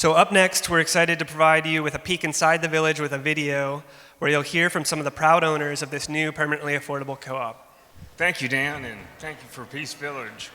So up next, we're excited to provide you with a peek inside the village with a video where you'll hear from some of the proud owners of this new permanently affordable co-op. Thank you, Dan, and thank you for Peace Village.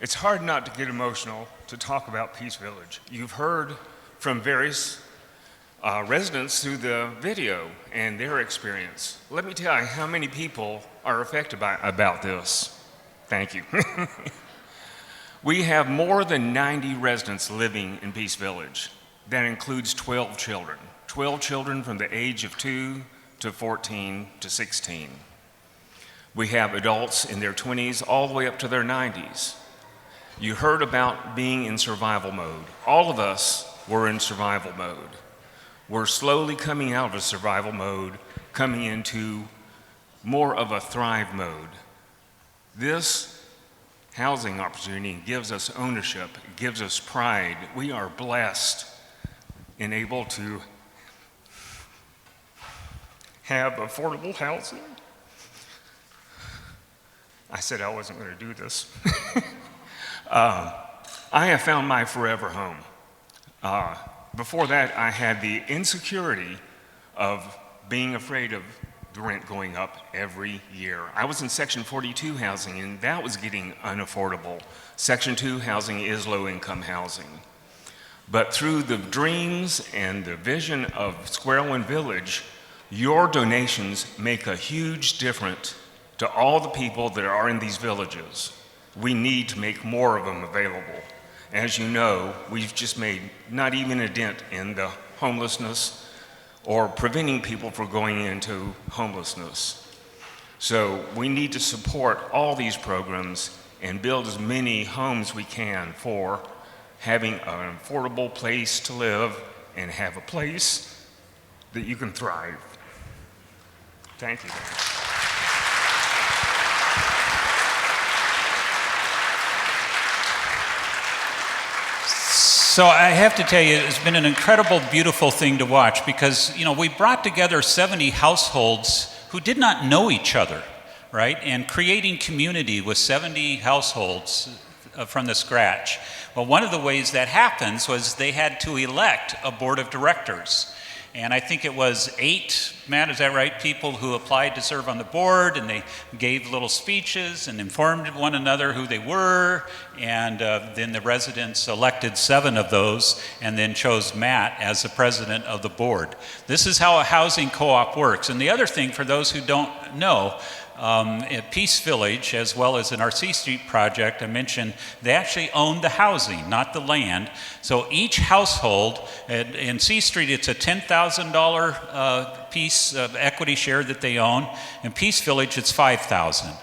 It's hard not to get emotional to talk about Peace Village. You've heard from various residents through the video and their experience. Let me tell you how many people are affected about this. Thank you. We have more than 90 residents living in Peace Village. That includes 12 children. 12 children from the age of 2 to 14 to 16. We have adults in their 20s all the way up to their 90s. You heard about being in survival mode. All of us were in survival mode. We're slowly coming out of survival mode, coming into more of a thrive mode. This housing opportunity gives us ownership, it gives us pride. We are blessed and able to have affordable housing. I said I wasn't going to do this. I have found my forever home. Before that, I had the insecurity of being afraid of the rent going up every year. I was in Section 42 housing, and that was getting unaffordable. Section 2 housing is low-income housing. But through the dreams and the vision of SquareOne Village, your donations make a huge difference to all the people that are in these villages. We need to make more of them available. As you know, we've just made not even a dent in the homelessness or preventing people from going into homelessness. So we need to support all these programs and build as many homes we can for having an affordable place to live and have a place that you can thrive. Thank you. So I have to tell you, it's been an incredible, beautiful thing to watch because, we brought together 70 households who did not know each other, right? And creating community with 70 households from the scratch. Well, one of the ways that happens was they had to elect a board of directors. And I think it was 8, Matt, is that right, people who applied to serve on the board, and they gave little speeches and informed one another who they were, and then the residents elected 7 of those and then chose Matt as the president of the board. This is how a housing co-op works. And the other thing, for those who don't know, at Peace Village, as well as in our C Street project, I mentioned they actually own the housing, not the land. So each household, in C Street, it's a $10,000 piece of equity share that they own. In Peace Village, it's $5,000.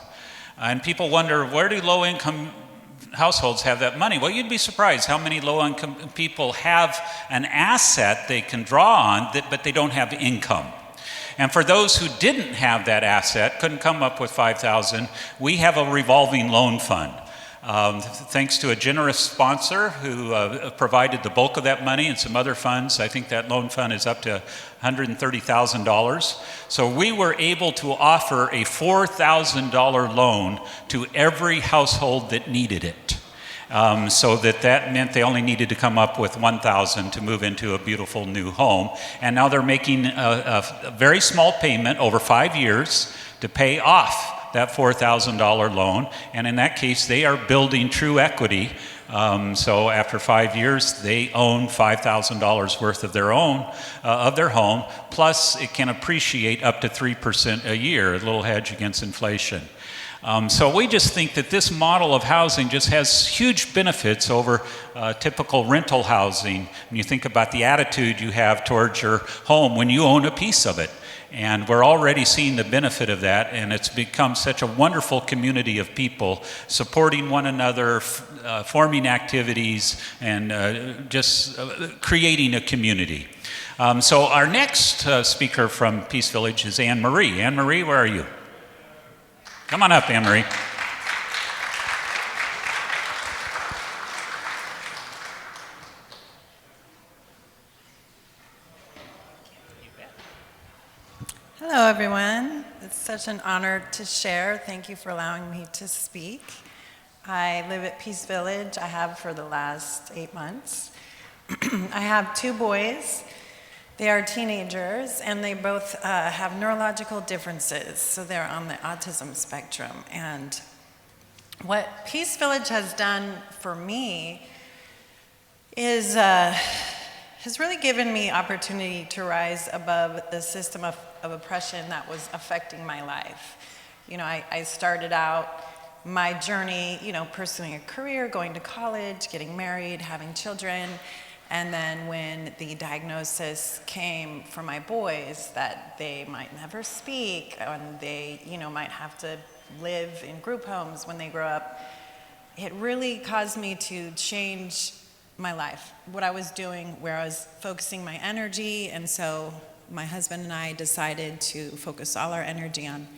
And people wonder, where do low-income households have that money? Well, you'd be surprised how many low-income people have an asset they can draw on, but they don't have income. And for those who didn't have that asset, couldn't come up with $5,000, we have a revolving loan fund. Thanks to a generous sponsor who provided the bulk of that money and some other funds. I think that loan fund is up to $130,000. So we were able to offer a $4,000 loan to every household that needed it. So that meant they only needed to come up with $1,000 to move into a beautiful new home. And now they're making a very small payment over 5 years to pay off that $4,000 loan. And in that case, they are building true equity. So after 5 years, they own $5,000 worth of their home. Plus, it can appreciate up to 3% a year, a little hedge against inflation. So we just think that this model of housing just has huge benefits over typical rental housing. When you think about the attitude you have towards your home when you own a piece of it. And we're already seeing the benefit of that, and it's become such a wonderful community of people supporting one another, forming activities, and just creating a community. So our next speaker from Peace Village is Anne Marie. Anne Marie, where are you? Come on up, Anne Marie. Hello, everyone. It's such an honor to share. Thank you for allowing me to speak. I live at Peace Village. I have for the last 8 months. I have 2 boys. They are teenagers, and they both have neurological differences, so they're on the autism spectrum. And what Peace Village has done for me is has really given me opportunity to rise above the system of oppression that was affecting my life. You know, I started out my journey, you know, pursuing a career, going to college, getting married, having children. And then when the diagnosis came for my boys that they might never speak and they, you know, might have to live in group homes when they grow up, it really caused me to change my life, what I was doing, where I was focusing my energy. And so my husband and I decided to focus all our energy on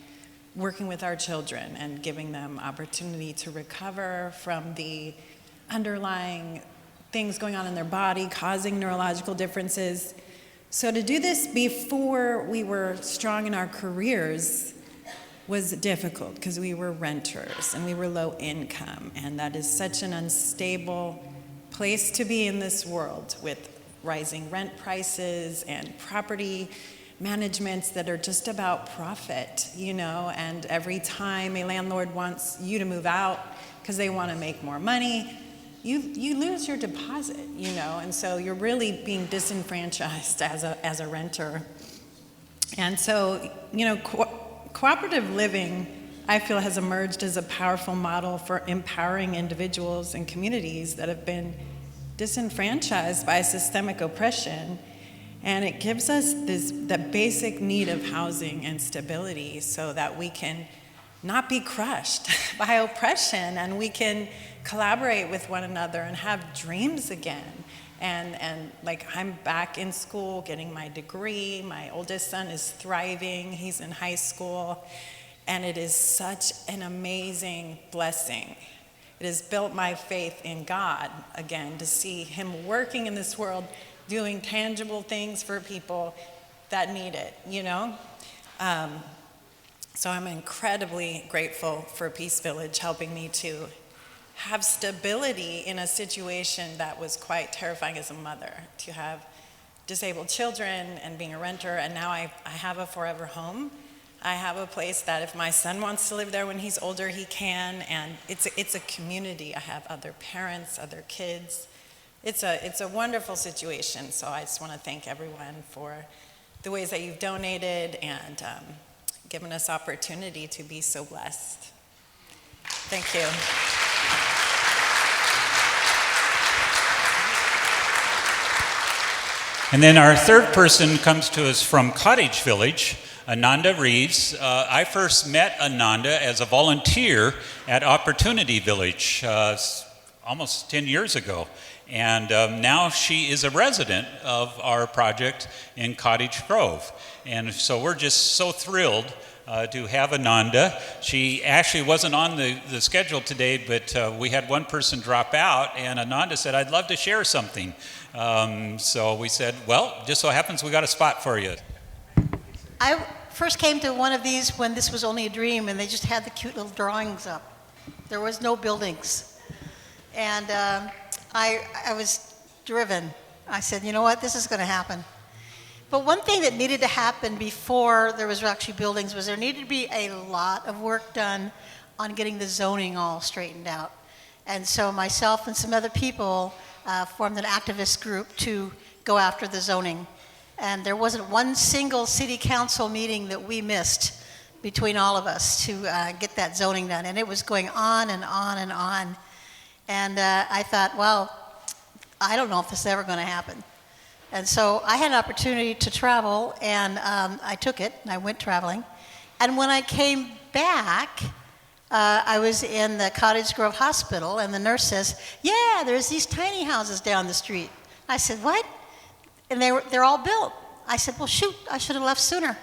working with our children and giving them opportunity to recover from the underlying things going on in their body, causing neurological differences. So to do this before we were strong in our careers was difficult because we were renters and we were low income, and that is such an unstable place to be in this world with rising rent prices and property managements that are just about profit, you know, and every time a landlord wants you to move out because they want to make more money, you lose your deposit, you know, and so you're really being disenfranchised as a renter. And so, you know, cooperative living, I feel, has emerged as a powerful model for empowering individuals and communities that have been disenfranchised by systemic oppression. And it gives us the basic need of housing and stability so that we can not be crushed by oppression, and we can collaborate with one another and have dreams again. And like, I'm back in school getting my degree. My oldest son is thriving. He's in high school. And it is such an amazing blessing. It has built my faith in God again, to see him working in this world, doing tangible things for people that need it, you know? So I'm incredibly grateful for Peace Village helping me to have stability in a situation that was quite terrifying as a mother, to have disabled children and being a renter, and now I have a forever home. I have a place that if my son wants to live there when he's older, he can, and it's a community. I have other parents, other kids. It's a wonderful situation, so I just want to thank everyone for the ways that you've donated and given us opportunity to be so blessed. Thank you. And then our third person comes to us from Cottage Village, Ananda Reeves. I first met Ananda as a volunteer at Opportunity Village almost 10 years ago. And now she is a resident of our project in Cottage Grove. And so we're just so thrilled to have Ananda. She actually wasn't on the schedule today, but we had one person drop out, and Ananda said, "I'd love to share something." So we said, well, just so happens we got a spot for you. I first came to one of these when this was only a dream, and they just had the cute little drawings up. There was no buildings. And I was driven. I said, you know what, this is going to happen. But one thing that needed to happen before there was actually buildings was there needed to be a lot of work done on getting the zoning all straightened out. And so myself and some other people formed an activist group to go after the zoning. And there wasn't one single city council meeting that we missed between all of us to get that zoning done. And it was going on and on and on. And I thought, well, I don't know if this is ever going to happen. And so I had an opportunity to travel, and I took it, and I went traveling. And when I came back, I was in the Cottage Grove Hospital, and the nurse says, yeah, there's these tiny houses down the street. I said, what? And they're all built. I said, well, shoot, I should have left sooner.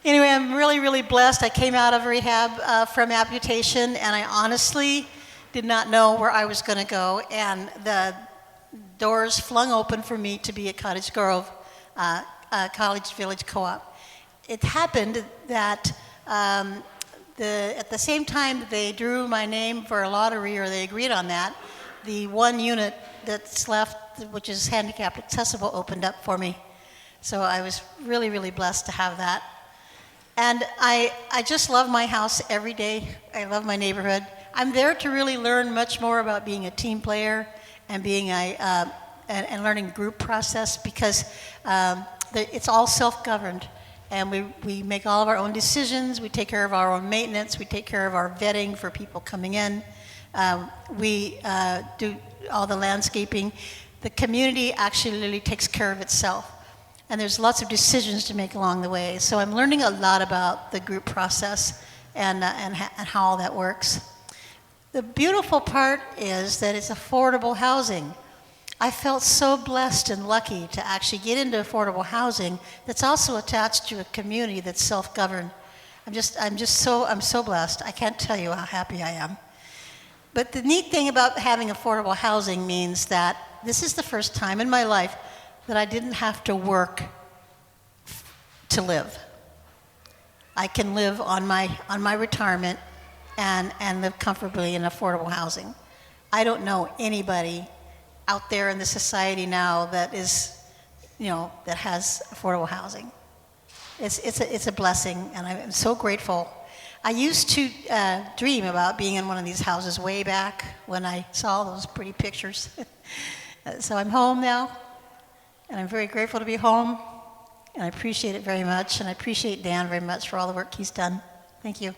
Anyway, I'm really, really blessed. I came out of rehab from amputation, and I honestly did not know where I was going to go, and the doors flung open for me to be at Cottage Grove, Cottage Village Co-op. It happened that at the same time that they drew my name for a lottery, or they agreed on that, the one unit that's left, which is handicapped accessible, opened up for me. So I was really, really blessed to have that. And I just love my house every day. I love my neighborhood. I'm there to really learn much more about being a team player and being and learning group process, because it's all self-governed. And we make all of our own decisions, we take care of our own maintenance, we take care of our vetting for people coming in, we do all the landscaping. The community actually really takes care of itself. And there's lots of decisions to make along the way. So I'm learning a lot about the group process and how all that works. The beautiful part is that it's affordable housing. I felt so blessed and lucky to actually get into affordable housing that's also attached to a community that's self-governed. I'm so blessed. I can't tell you how happy I am. But the neat thing about having affordable housing means that this is the first time in my life that I didn't have to work to live. I can live on my retirement and live comfortably in affordable housing. I don't know anybody out there in the society now that is, that has affordable housing. It's a blessing, and I'm so grateful. I used to dream about being in one of these houses way back when I saw those pretty pictures. So I'm home now, and I'm very grateful to be home, and I appreciate it very much, and I appreciate Dan very much for all the work he's done. Thank you.